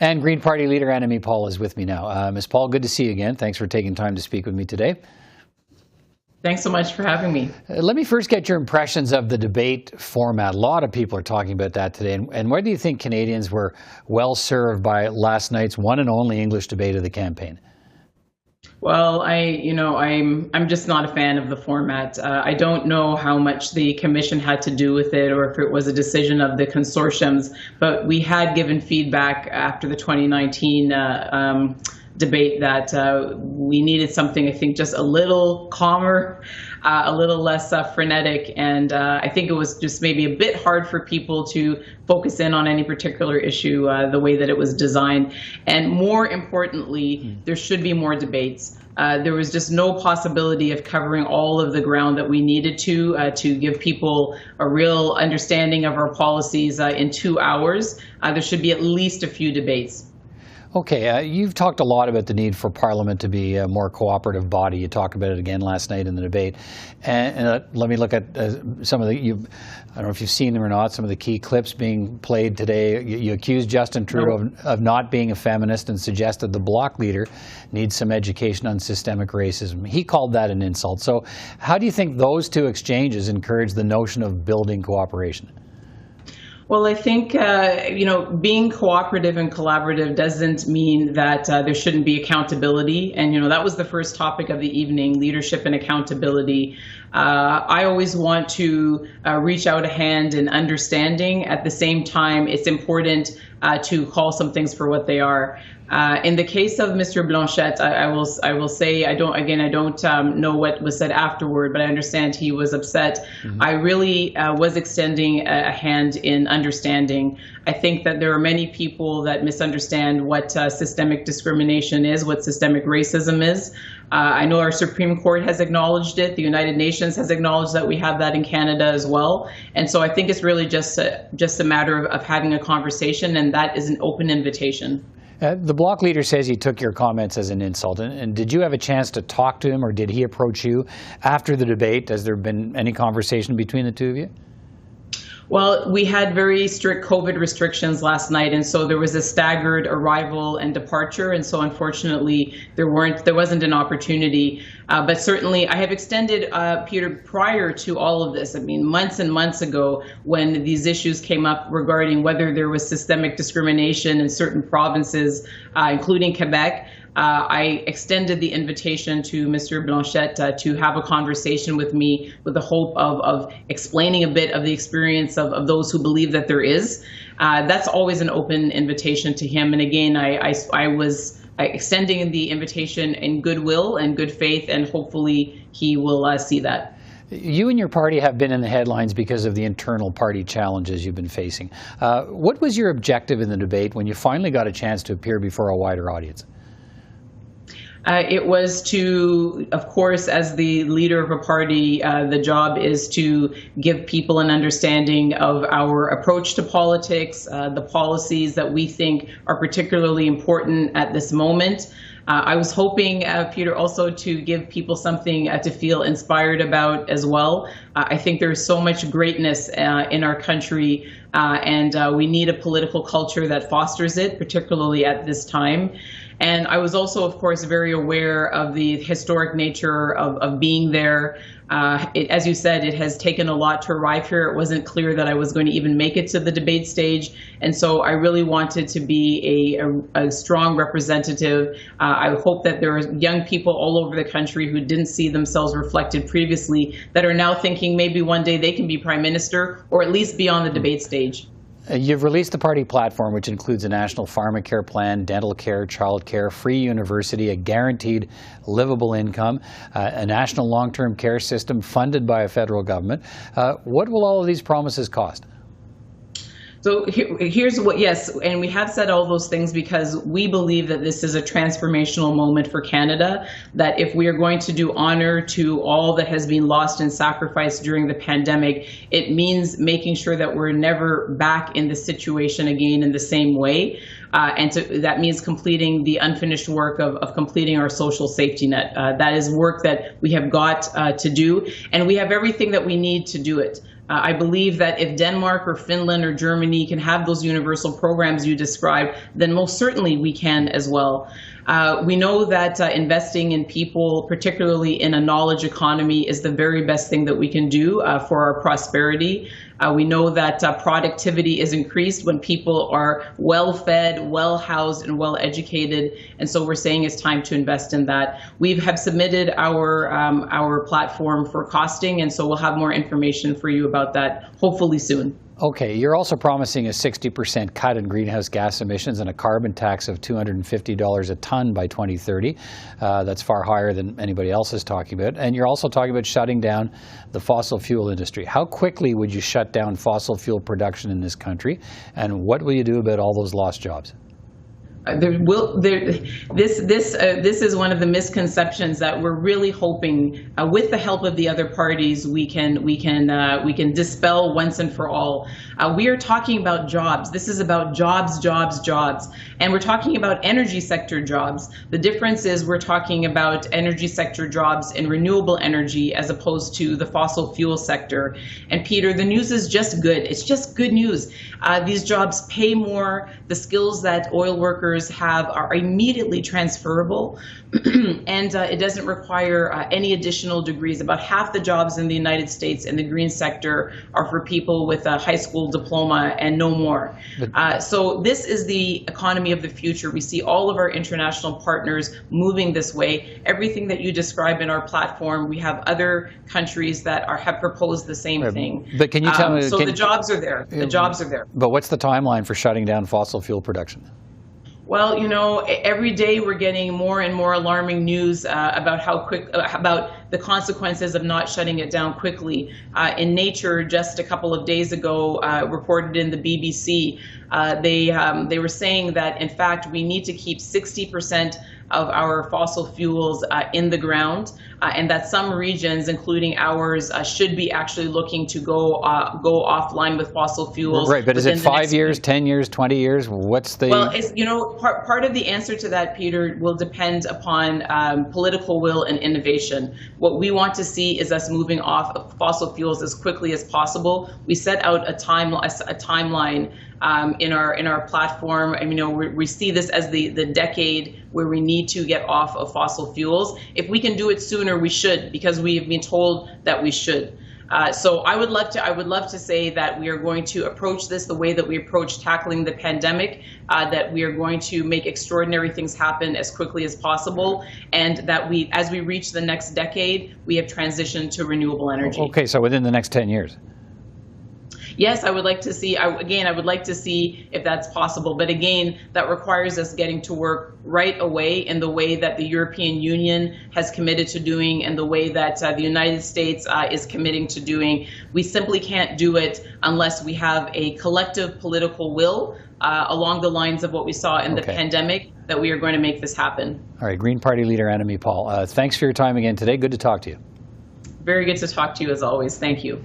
And Green Party Leader Annamie Paul is with me now. Ms. Paul, good to see you again. Thanks for taking time to speak with me today. Thanks so much for having me. Let me first get your impressions of the debate format. A lot of people are talking about that today. And where do you think Canadians were well served by last night's one and only English debate of the campaign? Well, I'm just not a fan of the format. I don't know how much the commission had to do with it or if it was a decision of the consortiums, but we had given feedback after the 2019 debate that we needed something, I think, just a little calmer, a little less frenetic, and I think it was just maybe a bit hard for people to focus in on any particular issue the way that it was designed. And more importantly, there should be more debates. There was just no possibility of covering all of the ground that we needed to give people a real understanding of our policies in 2 hours. There should be at least a few debates. Okay, you've talked a lot about the need for Parliament to be a more cooperative body. You talked about it again last night in the debate. And let me look at some of the, I don't know if you've seen them or not, some of the key clips being played today. You accused Justin Trudeau of not being a feminist and suggested the Bloc leader needs some education on systemic racism. He called that an insult. So how do you think those two exchanges encourage the notion of building cooperation? Well, I think, being cooperative and collaborative doesn't mean that there shouldn't be accountability. And, that was the first topic of the evening, leadership and accountability. I always want to reach out a hand in understanding. At the same time, it's important to call some things for what they are. In the case of Mr. Blanchette, I will say I don't know what was said afterward, but I understand he was upset. Mm-hmm. I really was extending a hand in understanding. I think that there are many people that misunderstand what systemic discrimination is, what systemic racism is. I know our Supreme Court has acknowledged it. The United Nations has acknowledged that we have that in Canada as well. And so I think it's really just a matter of having a conversation, and that is an open invitation. The Bloc leader says he took your comments as an insult. And did you have a chance to talk to him, or did he approach you after the debate? Has there been any conversation between the two of you? Well, we had very strict COVID restrictions last night, and so there was a staggered arrival and departure, and so unfortunately there wasn't an opportunity. But certainly I have extended, Peter, prior to all of this, I mean, months and months ago, when these issues came up regarding whether there was systemic discrimination in certain provinces, including Quebec, I extended the invitation to Mr. Blanchette to have a conversation with me with the hope of explaining a bit of the experience of those who believe that there is. That's always an open invitation to him. And again, I was extending the invitation in goodwill and good faith, and hopefully he will see that. You and your party have been in the headlines because of the internal party challenges you've been facing. What was your objective in the debate when you finally got a chance to appear before a wider audience? It was to, of course, as the leader of a party, the job is to give people an understanding of our approach to politics, the policies that we think are particularly important at this moment. I was hoping, Peter, also to give people something to feel inspired about as well. I think there's so much greatness in our country, and we need a political culture that fosters it, particularly at this time. And I was also, of course, very aware of the historic nature of being there. As you said, it has taken a lot to arrive here. It wasn't clear that I was going to even make it to the debate stage. And so I really wanted to be a strong representative. I hope that there are young people all over the country who didn't see themselves reflected previously that are now thinking maybe one day they can be prime minister or at least be on the debate stage. You've released the party platform, which includes a national pharmacare plan, dental care, child care, free university, a guaranteed livable income, a national long-term care system funded by a federal government. What will all of these promises cost? So here's what, yes, and we have said all those things because we believe that this is a transformational moment for Canada, that if we are going to do honor to all that has been lost and sacrificed during the pandemic, it means making sure that we're never back in the situation again in the same way. And so that means completing the unfinished work of completing our social safety net. That is work that we have got to do, and we have everything that we need to do it. I believe that if Denmark or Finland or Germany can have those universal programs you described, then most certainly we can as well. We know that investing in people, particularly in a knowledge economy, is the very best thing that we can do for our prosperity. We know that productivity is increased when people are well-fed, well-housed, and well-educated, and so we're saying it's time to invest in that. We have submitted our platform for costing, and so we'll have more information for you about that hopefully soon. Okay, you're also promising a 60% cut in greenhouse gas emissions and a carbon tax of $250 a ton by 2030. That's far higher than anybody else is talking about. And you're also talking about shutting down the fossil fuel industry. How quickly would you shut down fossil fuel production in this country? And what will you do about all those lost jobs? This is one of the misconceptions that we're really hoping, with the help of the other parties, we can dispel once and for all. We are talking about jobs. This is about jobs, jobs, jobs, and we're talking about energy sector jobs. The difference is we're talking about energy sector jobs in renewable energy as opposed to the fossil fuel sector. And Peter, the news is just good. It's just good news. These jobs pay more. The skills that oil workers have are immediately transferable, and it doesn't require any additional degrees. About half the jobs in the United States in the green sector are for people with a high school diploma and no more. So this is the economy of the future. We see all of our international partners moving this way. Everything that you describe in our platform, we have other countries that have proposed the same thing. But can you tell me? So the jobs are there. The jobs are there. But what's the timeline for shutting down fossil fuel production? Well, you know, every day we're getting more and more alarming news about the consequences of not shutting it down quickly. In Nature, just a couple of days ago, reported in the BBC, they were saying that, in fact, we need to keep 60% of our fossil fuels in the ground, and that some regions, including ours, should be actually looking to go offline with fossil fuels. Right, but is it 5 years, 10 years, 20 years? What's the... Well, part of the answer to that, Peter, will depend upon political will and innovation. What we want to see is us moving off of fossil fuels as quickly as possible. We set out a timeline in our platform. I mean, we see this as the decade where we need to get off of fossil fuels. If we can do it sooner, we should, because we have been told that we should. So I would love to say that we are going to approach this the way that we approach tackling the pandemic, that we are going to make extraordinary things happen as quickly as possible, and that as we reach the next decade, we have transitioned to renewable energy. Okay, so within the next 10 years. Yes, I would like to see, I would like to see if that's possible. But again, that requires us getting to work right away in the way that the European Union has committed to doing and the way that the United States is committing to doing. We simply can't do it unless we have a collective political will along the lines of what we saw in the pandemic, that we are going to make this happen. All right, Green Party Leader Annamie Paul, thanks for your time again today. Good to talk to you. Very good to talk to you as always. Thank you.